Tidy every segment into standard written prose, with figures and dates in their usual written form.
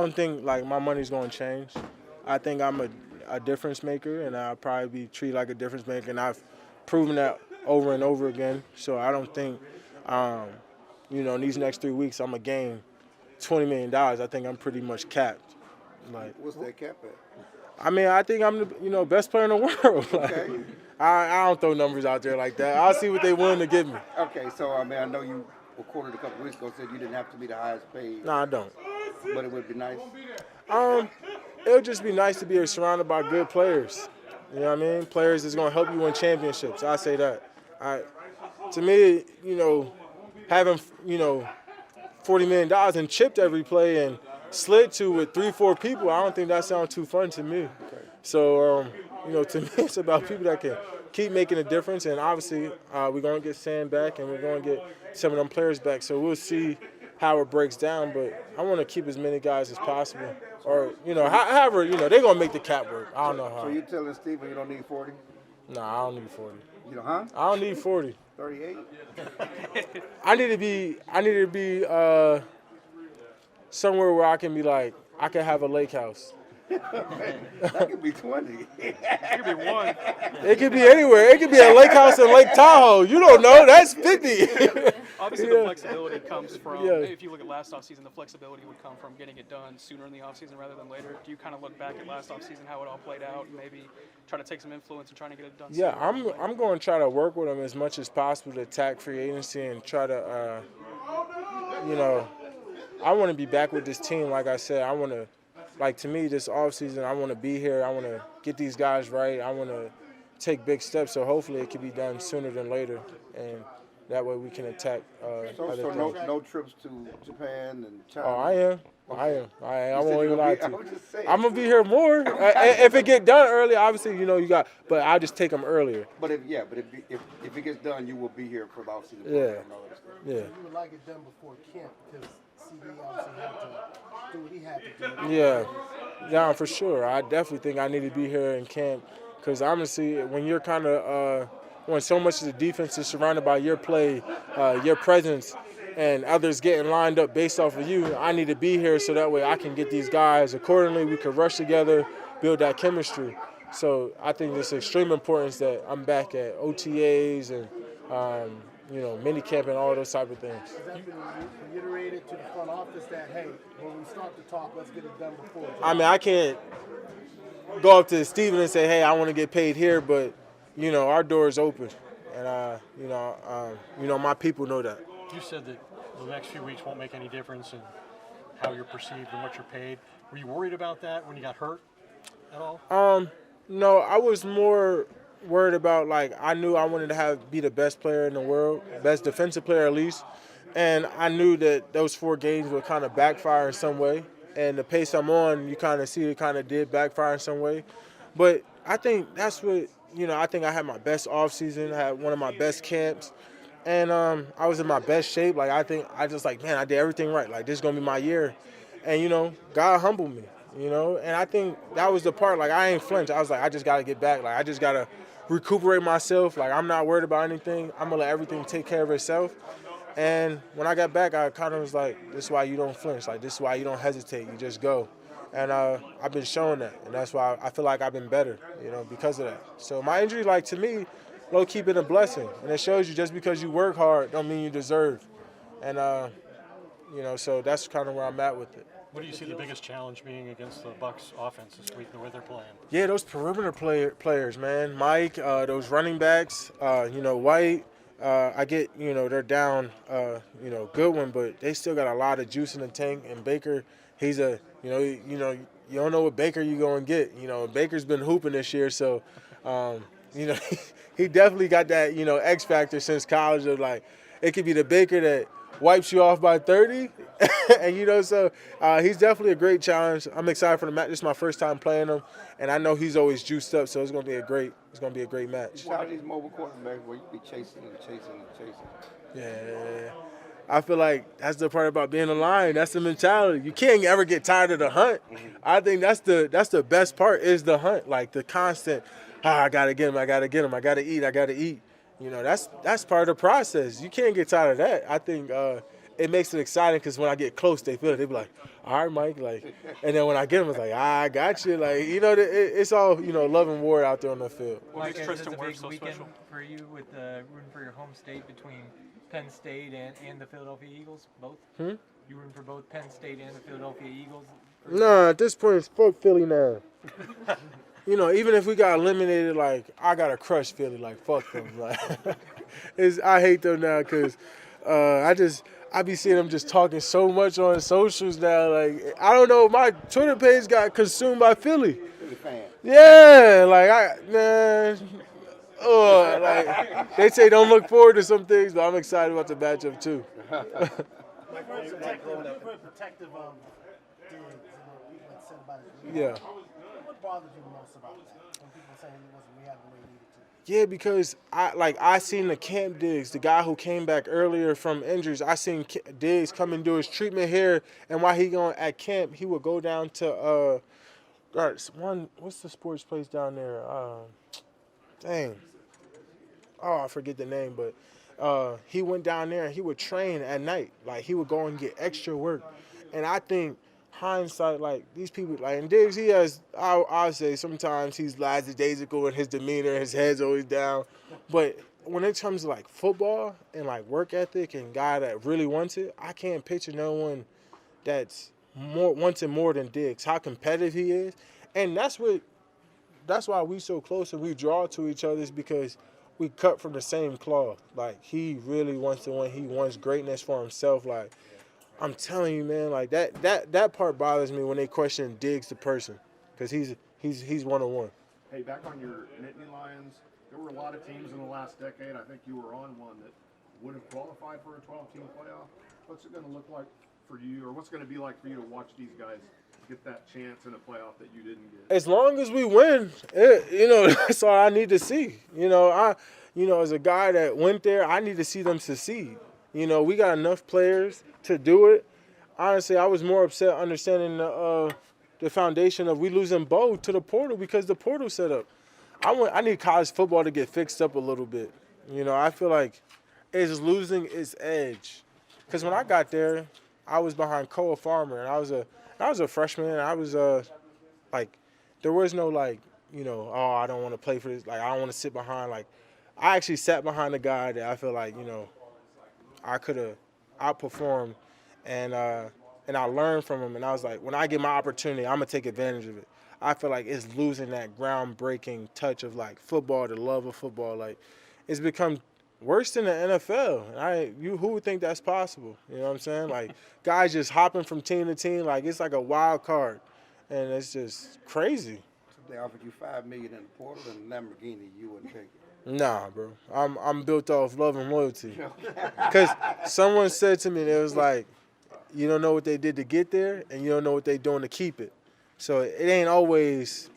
I don't think like my money's going to change. I think I'm a difference maker, and I'll probably be treated like a difference maker, and I've proven that over and over again. So I don't think, um, in these next 3 weeks, I'm going to gain $20 million. I think I'm pretty much capped. Like, what's that cap at? I mean, I think I'm the best player in the world. Like, Okay. I don't throw numbers out there like that. I'll see what they're willing to give me. Okay, so I mean, I know you recorded a couple weeks ago said you didn't have to be the highest paid. No, I don't. But it would be nice. It would just be nice to be surrounded by good players. You know what I mean? Players that's going to help you win championships. I say that. To me, having $40 million and chipped every play and slid to with 3-4 people, I don't think that sounds too fun to me. Okay. So, to me, it's about people that can keep making a difference. And obviously, we're going to get Sam back and we're going to get some of them players back. So we'll see how it breaks down. But I want to keep as many guys as possible. Or, however, they're going to make the cap work. I don't know how. So you're telling Steven you don't need 40? No, I don't need 40. You know, huh? I don't need 40. 38? I need to be somewhere where I can be like, I can have a lake house. That could be 20. It could be one. It could be anywhere. It could be a lake house in Lake Tahoe. You don't know. That's 50. Obviously, the flexibility comes from, Yeah. if you look at last offseason, the flexibility would come from getting it done sooner in the offseason rather than later. Do you kind of look back at last offseason, how it all played out, and maybe try to take some influence in trying to get it done Yeah, sooner? I'm going to try to work with them as much as possible to attack free agency and try to, I want to be back with this team. Like I said, I want to, to me, this offseason, I want to be here. I want to get these guys right. I want to take big steps. So hopefully it can be done sooner than later. And that way we can attack other So things. no trips to Japan and China? Oh, I am. I You said won't you even gonna lie be- to I you. was just saying. I'm going to be here more. If it get done early, obviously, you got, but I'll just take them earlier. But if it gets done, you will be here for the offseason. Yeah. And all that stuff. Yeah. You would like it done before camp because CD obviously had to do what he had to do. Yeah, for sure. I definitely think I need to be here in camp because honestly, when you're when so much of the defense is surrounded by your play, your presence, and others getting lined up based off of you, I need to be here so that way I can get these guys accordingly. We can rush together, build that chemistry. So I think it's extreme importance that I'm back at OTAs and mini camp and all those type of things. Has that been reiterated to the front office that, hey, when we start to talk, let's get it done before? I mean, I can't go up to Steven and say, hey, I want to get paid here, but, our door is open. And, my people know that. You said that the next few weeks won't make any difference in how you're perceived and what you're paid. Were you worried about that when you got hurt at all? No, I was more worried about, I knew I wanted to be the best player in the world, best defensive player at least. And I knew that those 4 games would kind of backfire in some way. And the pace I'm on, you kind of see it kind of did backfire in some way. But I think that's what, I think I had my best offseason, I had one of my best camps. And I was in my best shape. I think I just I did everything right. This is going to be my year. And, God humbled me, And I think that was the part, I ain't flinch. I was I just got to get back. I just got to recuperate myself. I'm not worried about anything. I'm going to let everything take care of itself. And when I got back, I kind of was this is why you don't flinch. This is why you don't hesitate. You just go. And I've been showing that. And that's why I feel like I've been better, because of that. So my injury, to me, low-key been a blessing. And it shows you just because you work hard don't mean you deserve. And, so that's kind of where I'm at with it. What do you see the biggest challenge being against the Bucs offense this week, the way they're playing? Yeah, those perimeter players, man. Mike, those running backs, White. I get, they're down, Goodwin, but they still got a lot of juice in the tank. And Baker, he's you don't know what Baker you're going to get. Baker's been hooping this year, so, he definitely got that, X factor since college of it could be the Baker that wipes you off by 30. And, so he's definitely a great challenge. I'm excited for the match. This is my first time playing him, and I know he's always juiced up, so it's going to be a great match. How these mobile quarterbacks where you be chasing and chasing and chasing? Yeah. I feel like that's the part about being a Lion. That's the mentality. You can't ever get tired of the hunt. Mm-hmm. I think that's the best part is the hunt, the constant, I got to get him, I got to eat. That's part of the process. You can't get tired of that. I think it makes it exciting because when I get close, they feel it. They be like, all right, Mike. Like, and then when I get him, it's like, I got you. Like, you know, it's all, you know, love and war out there on the field. What makes Mike, is Tristan this a Wirfs big so weekend special? for you with rooting for your home state between Penn State and the Philadelphia Eagles? Both? You rooting for both Penn State and the Philadelphia Eagles? Nah, at this point, it's fuck Philly now. You know, even if we got eliminated, like, I got to crush Philly. Like, fuck them. Like, I hate them now because I be seeing them just talking so much on socials now. Like, I don't know, my Twitter page got consumed by Philly. Philly fan. Yeah, like, like, they say don't look forward to some things, but I'm excited about the matchup, too. Like very protective of Diggs and what people had said about his Yeah. What bothered you most about it? When people saying he wasn't rehabbing the way he needed to? Yeah, because I seen the Camp Diggs, the guy who came back earlier from injuries. I seen Diggs come and do his treatment here, and while he going at camp, he would go down to what's the sports place down there? I forget the name, but he went down there and he would train at night. Like, he would go and get extra work, and I think hindsight, like, these people, like, and Diggs, he has, I'll say sometimes he's lackadaisical in his demeanor, his head's always down. But when it comes to, like, football and, like, work ethic and guy that really wants it, I can't picture no one that's wants it more than Diggs, how competitive he is. And that's why we so close and we draw to each other, is because we cut from the same cloth. Like, he really wants to win. He wants greatness for himself. Like, I'm telling you, man, like that part bothers me when they question Diggs the person, because he's one-on-one. Hey, back on your Nittany Lions, there were a lot of teams in the last decade. I think you were on one that would have qualified for a 12-team playoff. What's it going to look like for you, or what's going to be like for you to watch these guys get that chance in a playoff that you didn't get? As long as we win, you know, that's all I need to see. You know, as a guy that went there, I need to see them succeed. You know, we got enough players to do it. Honestly, I was more upset understanding the foundation of we losing Bo to the portal, because the portal set up. I need college football to get fixed up a little bit. You know, I feel like it's losing its edge. Because when I got there, I was behind Cole Farmer, and I was a freshman, and I was like, there was no, like, you know, oh, I don't want to play for this. Like, I don't want to sit behind. Like, I actually sat behind a guy that I feel like, you know, I could have outperformed, and I learned from him. And I was like, when I get my opportunity, I'm going to take advantage of it. I feel like it's losing that groundbreaking touch of, like, football, the love of football. Like, it's become worse than the NFL. Who would think that's possible? You know what I'm saying? Like, guys just hopping from team to team. Like, it's like a wild card, and it's just crazy. If they offered you $5 million in the portal and a Lamborghini, you wouldn't take it. Nah, bro. I'm built off love and loyalty. Because someone said to me, it was like, you don't know what they did to get there, and you don't know what they're doing to keep it. So it ain't always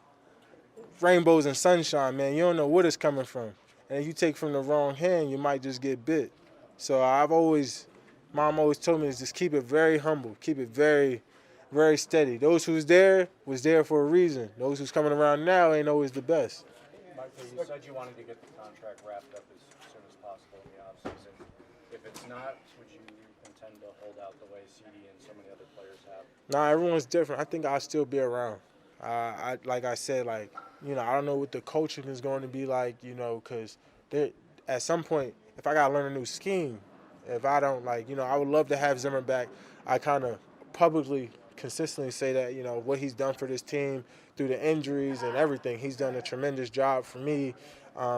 rainbows and sunshine, man. You don't know where it's coming from. And if you take from the wrong hand, you might just get bit. So Mom always told me to just keep it very humble, keep it very, very steady. Those who's there was there for a reason. Those who's coming around now ain't always the best. Michael, you said you wanted to get the contract wrapped up as soon as possible in the offseason. If it's not, would you intend to hold out the way CD and so many other players have? Nah, everyone's different. I think I'll still be around. Like I said, like, you know, I don't know what the coaching is going to be like, you know, because at some point, if I got to learn a new scheme, if I don't, like, you know, I would love to have Zimmer back. I kind of publicly, consistently say that, you know, what he's done for this team through the injuries and everything, he's done a tremendous job for me.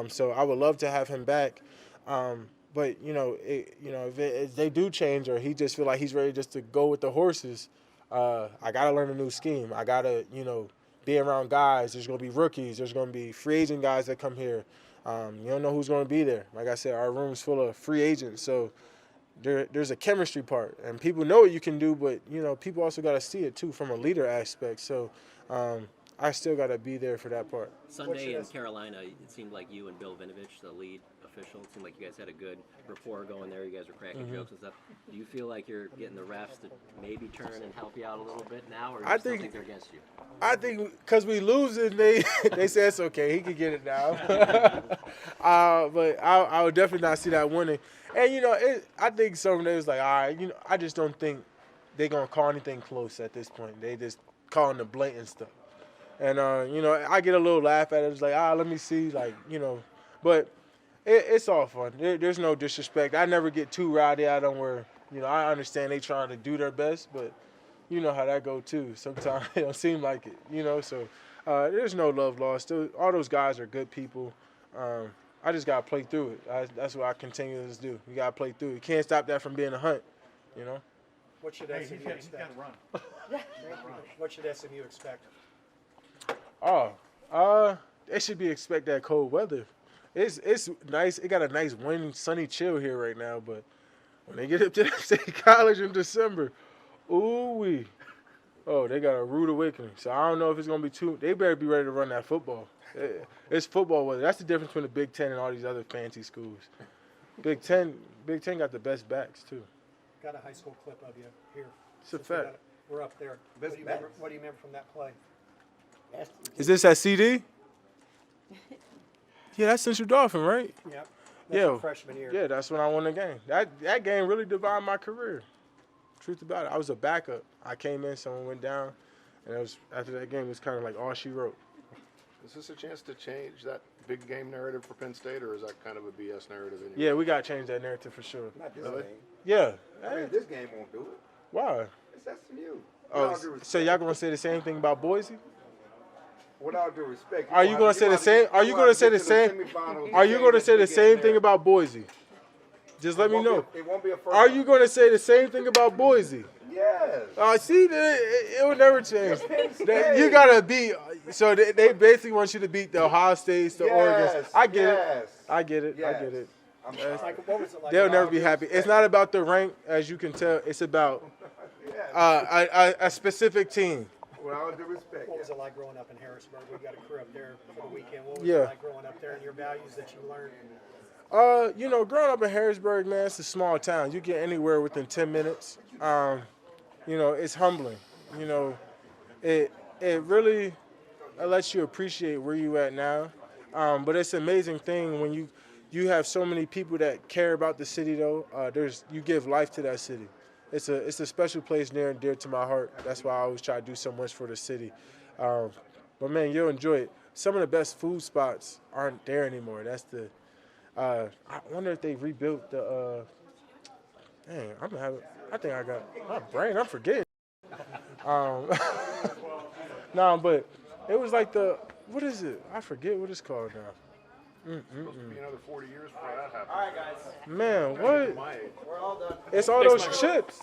So I would love to have him back. But, you know, if they do change, or he just feel like he's ready just to go with the horses, I got to learn a new scheme. I got to, you know, be around guys. There's going to be rookies. There's going to be free agent guys that come here. You don't know who's going to be there. Like I said, our room's full of free agents. So there's a chemistry part. And people know what you can do, but, you know, people also got to see it, too, from a leader aspect. So I still got to be there for that part. Sunday in Carolina, it seemed like you and Bill Vinovich, the lead official, it seemed like you guys had a good rapport going there. You guys were cracking jokes and stuff. Do you feel like you're getting the refs to maybe turn and help you out a little bit now, or do you still think they're against you? I think because we lose it, they say it's okay. He can get it now. But I would definitely not see that winning. And, you know, I think some days like, all right, you know, I just don't think they gonna call anything close at this point. They just calling the blatant stuff. And you know, I get a little laugh at it. It's like, let me see, like, you know, but it's all fun. There's no disrespect. I never get too rowdy at them where, you know, I understand they trying to do their best, but you know how that go too. Sometimes it don't seem like it, you know. So there's no love lost. All those guys are good people. I just gotta play through it. That's what I continue to do. You gotta play through it. You can't stop that from being a hunt, you know. What should SMU expect? What should SMU expect? They should be expect that cold weather. It's nice. It got a nice wind, sunny chill here right now, but when they get up to that State College in December, ooh-wee. Oh, they got a rude awakening. So I don't know if it's going to be too – they better be ready to run that football. It's football weather. That's the difference between the Big Ten and all these other fancy schools. Big Ten got the best backs, too. Got a high school clip of you here. It's a fact. We're up there. What do you remember from that play? Is this at CD? Yeah, that's Central Dolphin, right? Yep. Yeah. Freshman year. Yeah, that's when I won the game. That game really defined my career. Truth about it, I was a backup. I came in, someone went down, and it was after that game. It was kind of like all she wrote. Is this a chance to change that big game narrative for Penn State, or is that kind of a BS narrative anyway? Yeah, we got to change that narrative for sure. Not this game. Yeah. I mean, this game won't do it. Why? It's SMU. Oh, so y'all gonna say the same thing about Boise? With all due respect, Are you gonna say the same? Are you gonna say the same? Are you gonna say the same thing about Boise? Just let me know. It won't be a first. Are you gonna say the same thing about Boise? Yes. See, it will never change. You gotta beat. So they basically want you to beat the Ohio States, the Oregon. I get it. I get it. I get it. What was it like? They'll never be happy. It's not about the rank, as you can tell. It's about a specific team. With all due respect. What was it like growing up in Harrisburg? We got a crew up there for the weekend. What was Yeah. it like growing up there and your values that you learned? You know, growing up in Harrisburg, man, it's a small town. You get anywhere within 10 minutes. You know, it's humbling. You know, it really lets you appreciate where you at now. But it's an amazing thing when you have so many people that care about the city, though. You give life to that city. It's a special place near and dear to my heart. That's why I always try to do so much for the city. But man, you'll enjoy it. Some of the best food spots aren't there anymore. That's the. I wonder if they rebuilt the. Dang, I think I got my brain. I'm forgetting. No, but it was like what is it? I forget what it's called now. Supposed to be another 40 years before that happens. All right, guys. Man, what? My age. We're all done. It's all those chips.